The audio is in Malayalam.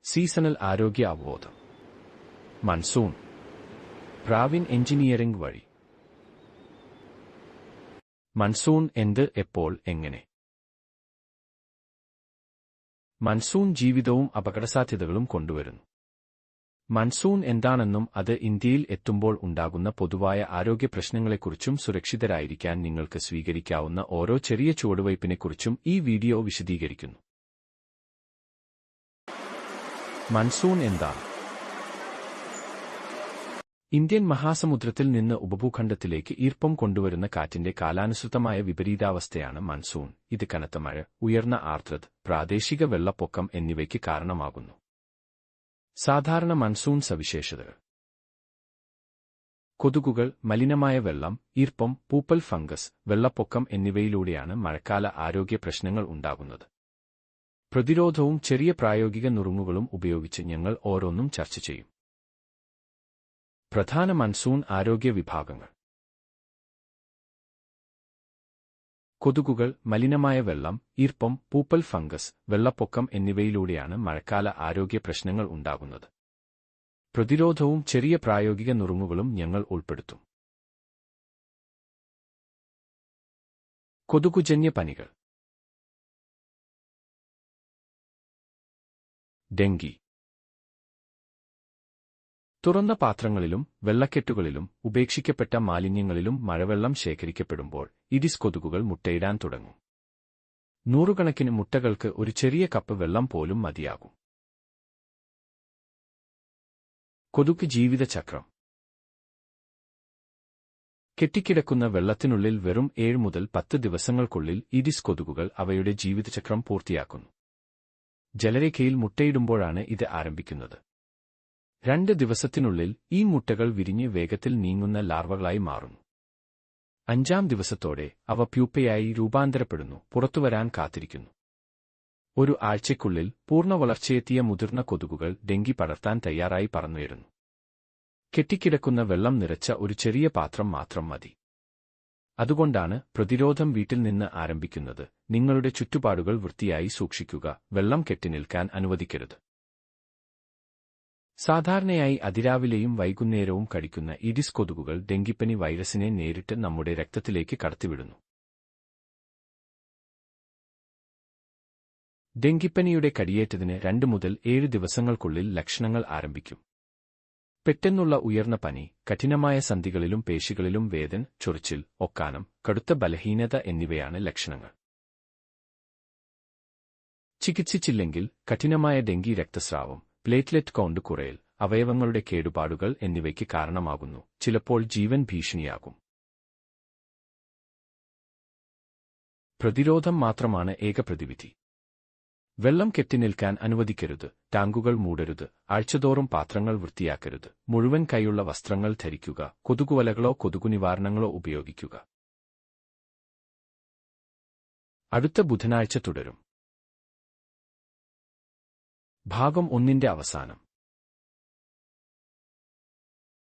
സീസണൽ ആരോഗ്യ അവബോധം. മൺസൂൺ. പ്രാവിൻ എഞ്ചിനീയറിംഗ് വഴി. മൺസൂൺ എന്ത്, എപ്പോൾ, എങ്ങനെ? മൺസൂൺ ജീവിതവും അപകടസാധ്യതകളും കൊണ്ടുവരുന്നു. മൺസൂൺ എന്താണെന്നും അത് ഇന്ത്യയിൽ എത്തുമ്പോൾ ഉണ്ടാകുന്ന പൊതുവായ ആരോഗ്യ പ്രശ്നങ്ങളെക്കുറിച്ചും സുരക്ഷിതരായിരിക്കാൻ നിങ്ങൾക്ക് സ്വീകരിക്കാവുന്ന ഓരോ ചെറിയ ചുവടുവയ്പ്പിനെക്കുറിച്ചും ഈ വീഡിയോ വിശദീകരിക്കുന്നു. മൺസൂൺ എന്താണ്? ഇന്ത്യൻ മഹാസമുദ്രത്തിൽ നിന്ന് ഉപഭൂഖണ്ഡത്തിലേക്ക് ഈർപ്പം കൊണ്ടുവരുന്ന കാറ്റിന്റെ കാലാനുസൃതമായ വിപരീതാവസ്ഥയാണ് മൺസൂൺ. ഇത് കനത്ത മഴ, ഉയർന്ന ആർദ്രത, പ്രാദേശിക വെള്ളപ്പൊക്കം എന്നിവയ്ക്ക് കാരണമാകുന്നു. സാധാരണ മൺസൂൺ സവിശേഷതകൾ: കൊതുകുകൾ, മലിനമായ വെള്ളം, ഈർപ്പം, പൂപ്പൽ, ഫംഗസ്, വെള്ളപ്പൊക്കം എന്നിവയിലൂടെയാണ് മഴക്കാല ആരോഗ്യ പ്രശ്നങ്ങൾ ഉണ്ടാകുന്നത്. പ്രതിരോധവും ചെറിയ പ്രായോഗിക നുറുങ്ങുകളും ഉപയോഗിച്ച് ഞങ്ങൾ ഓരോന്നും ചർച്ച ചെയ്യും. പ്രധാന മൺസൂൺ ആരോഗ്യ വിഭാഗങ്ങൾ: കൊതുകുകൾ, മലിനമായ വെള്ളം, ഈർപ്പം, പൂപ്പൽ, ഫംഗസ്, വെള്ളപ്പൊക്കം എന്നിവയിലൂടെയാണ് മഴക്കാല ആരോഗ്യ പ്രശ്നങ്ങൾ ഉണ്ടാകുന്നത്. പ്രതിരോധവും ചെറിയ പ്രായോഗിക നുറുങ്ങുകളും ഞങ്ങൾ ഉൾപ്പെടുത്തും. കൊതുകുജന്യ പനികൾ: ഡെങ്കി. തുറന്ന പാത്രങ്ങളിലും വെള്ളക്കെട്ടുകളിലും ഉപേക്ഷിക്കപ്പെട്ട മാലിന്യങ്ങളിലും മഴവെള്ളം ശേഖരിക്കപ്പെടുമ്പോൾ ഈഡിസ് കൊതുകുകൾ മുട്ടയിടാൻ തുടങ്ങും. നൂറുകണക്കിന് മുട്ടകൾക്ക് ഒരു ചെറിയ കപ്പ് വെള്ളം പോലും മതിയാകും. കൊതുക് ജീവിതചക്രം: കെട്ടിക്കിടക്കുന്ന വെള്ളത്തിനുള്ളിൽ വെറും 7 മുതൽ 10 ദിവസങ്ങൾക്കുള്ളിൽ ഈഡിസ് കൊതുകുകൾ അവയുടെ ജീവിതചക്രം പൂർത്തിയാക്കുന്നു. ജലരേഖയിൽ മുട്ടയിടുമ്പോഴാണ് ഇത് ആരംഭിക്കുന്നത്. 2 ദിവസത്തിനുള്ളിൽ ഈ മുട്ടകൾ വിരിഞ്ഞ് വേഗത്തിൽ നീങ്ങുന്ന ലാർവകളായി മാറുന്നു. 5-ാം ദിവസത്തോടെ അവ പ്യൂപ്പയായി രൂപാന്തരപ്പെടുന്നു, പുറത്തുവരാൻ കാത്തിരിക്കുന്നു. 1 ആഴ്ചയ്ക്കുള്ളിൽ പൂർണ്ണ വളർച്ചയെത്തിയ മുതിർന്ന കൊതുകുകൾ ഡെങ്കി പടർത്താൻ തയ്യാറായി പറന്നുയരുന്നു. കെട്ടിക്കിടക്കുന്ന വെള്ളം നിറച്ച ഒരു ചെറിയ പാത്രം മാത്രം മതി. അതുകൊണ്ടാണ് പ്രതിരോധം വീട്ടിൽ നിന്ന് ആരംഭിക്കുന്നത്. നിങ്ങളുടെ ചുറ്റുപാടുകൾ വൃത്തിയായി സൂക്ഷിക്കുക, വെള്ളം കെട്ടിനിൽക്കാൻ അനുവദിക്കരുത്. സാധാരണയായി അതിരാവിലെയും വൈകുന്നേരവും കടിക്കുന്ന ഈഡിസ് കൊതുകുകൾ ഡെങ്കിപ്പനി വൈറസിനെ നേരിട്ട് നമ്മുടെ രക്തത്തിലേക്ക് കടത്തിവിടുന്നു. ഡെങ്കിപ്പനിയുടെ കടിയേറ്റതിന് 2 മുതൽ 7 ദിവസങ്ങൾക്കുള്ളിൽ ലക്ഷണങ്ങൾ ആരംഭിക്കും. പെട്ടെന്നുള്ള ഉയർന്ന പനി, കഠിനമായ സന്ധികളിലും പേശികളിലും വേദന, ചൊറിച്ചിൽ, ഒക്കാനം, കടുത്ത ബലഹീനത എന്നിവയാണ് ലക്ഷണങ്ങൾ. ചികിത്സിച്ചില്ലെങ്കിൽ കഠിനമായ ഡെങ്കി രക്തസ്രാവം, പ്ലേറ്റ്ലെറ്റ് കൗണ്ട് കുറയൽ, അവയവങ്ങളുടെ കേടുപാടുകൾ എന്നിവയ്ക്ക് കാരണമാകുന്നു. ചിലപ്പോൾ ജീവൻ ഭീഷണിയാകും. പ്രതിരോധം മാത്രമാണ് ഏക പ്രതിവിധി. വെള്ളം കെട്ടിനിൽക്കാൻ അനുവദിക്കരുത്, ടാങ്കുകൾ മൂടരുത്, ആഴ്ചതോറും പാത്രങ്ങൾ വൃത്തിയാക്കരുത്, മുഴുവൻ കൈയുള്ള വസ്ത്രങ്ങൾ ധരിക്കുക, കൊതുകുവലകളോ കൊതുകുനിവാരണങ്ങളോ ഉപയോഗിക്കുക. അടുത്ത ബുധനാഴ്ച തുടരും. ഭാഗം 1-ന്റെ അവസാനം.